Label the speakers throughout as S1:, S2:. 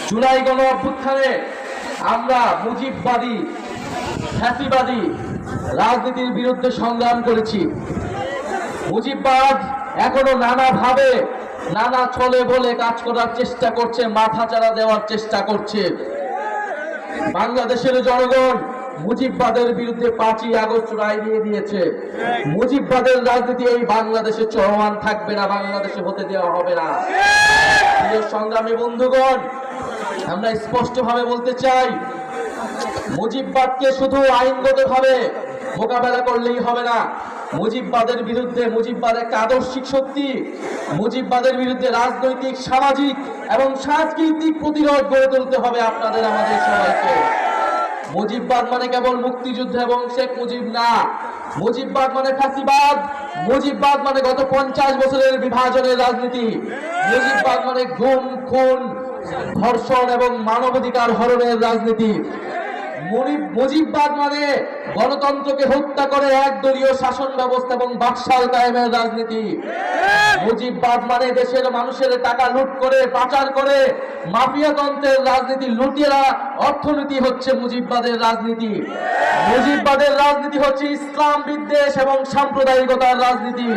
S1: জুলাই গণ অভ্যুত্থানে আমরা মুজিববাদী ফ্যাসিবাদী রাজনীতির বিরুদ্ধে সংগ্রাম করেছি। মুজিববাদ এখনো নানাভাবে নানা ছলে বলে কাজ করার চেষ্টা করছে, মাথাচাড়া দেওয়ার চেষ্টা করছে। বাংলাদেশের জনগণ মুজিববাদের বিরুদ্ধে 5ই আগস্ট রায় দিয়ে দিয়েছে। মুজিববাদের রাজনীতি এই বাংলাদেশে চলমান থাকবে না, বাংলাদেশে হতে দেওয়া হবে না। প্রিয় সংগ্রামী বন্ধুগণ, আমরা স্পষ্টভাবে বলতে চাই, মুজিববাদকে শুধু আইনগতভাবে মোকাবেলা করলেই হবে না। মুজিববাদের বিরুদ্ধে, মুজিববাদ একটা আদর্শিক শক্তি, মুজিববাদের বিরুদ্ধে রাজনৈতিক, সামাজিক এবং সাংস্কৃতিক প্রতিরোধ গড়ে তুলতে হবে আপনাদের আমাদের সবাইকে। মুজিববাদ মানে কেবল মুক্তিযুদ্ধ এবং শেখ মুজিব না। মুজিববাদ মানে ফ্যাসিবাদ। মুজিববাদ মানে গত 50 বছরের বিভাজনের রাজনীতি। মুজিববাদ মানে গুম, খুন, ধর্ষণ এবং মানবাধিকার হরণের রাজনীতি। মুজিববাদ মানে গণতন্ত্রকে হত্যা করে একদলীয় শাসন ব্যবস্থা এবং বাকশাল কায়েমের রাজনীতি। মুজিববাদ মানে দেশের মানুষের টাকা লুট করে, পাচার করে মাফিয়াতন্ত্রের রাজনীতি, লুটেরা অর্থনীতি হচ্ছে মুজিববাদের রাজনীতি। মুজিববাদের রাজনীতি হচ্ছে ইসলাম বিদ্বেষ এবং সাম্প্রদায়িকতার রাজনীতি।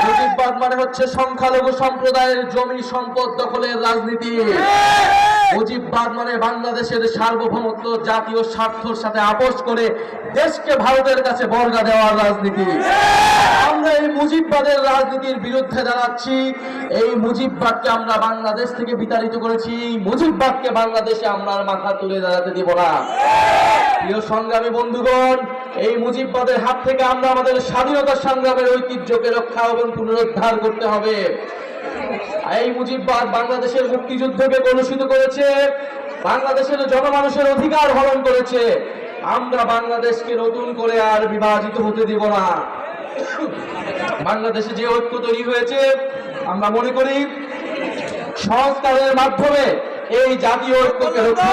S1: মুজিববাদ মানে হচ্ছে সংখ্যালঘু সম্প্রদায়ের জমি সম্পদ দখলের রাজনীতি। মুজিববাদ মানে বাংলাদেশের সার্বভৌমত্ব, জাতীয় স্বার্থের সাথে আপোষ করে দেশকে ভারতের কাছে বর্গা দেওয়ার রাজনীতি। আমরা এই মুজিববাদের রাজনীতির বিরুদ্ধে দাঁড়াচ্ছি। এই মুজিববাদকে আমরা বাংলাদেশ থেকে বিতাড়িত করেছি। মুজিববাদকে বাংলাদেশে আমরা মাথা তুলে দাঁড়াতে দিব না। প্রিয় সংগ্রামী বন্ধুগণ, এই মুজিববাদের হাত থেকে আমরা আমাদের স্বাধীনতা সংগ্রামের ঐতিহ্যকে রক্ষা এবং পুনরুদ্ধার করতে হবে। এই মুজিববাদ বাংলাদেশের মুক্তিযুদ্ধকে কলুষিত করেছে, বাংলাদেশের জনমানুষের অধিকার হরণ করেছে। আমরা বাংলাদেশকে নতুন করে আর বিভাজিত হতে দিব না। বাংলাদেশে যে ঐক্য তৈরি হয়েছে, আমরা মনে করি সংস্কারের মাধ্যমে এই জাতীয় ঐক্যকে রক্ষা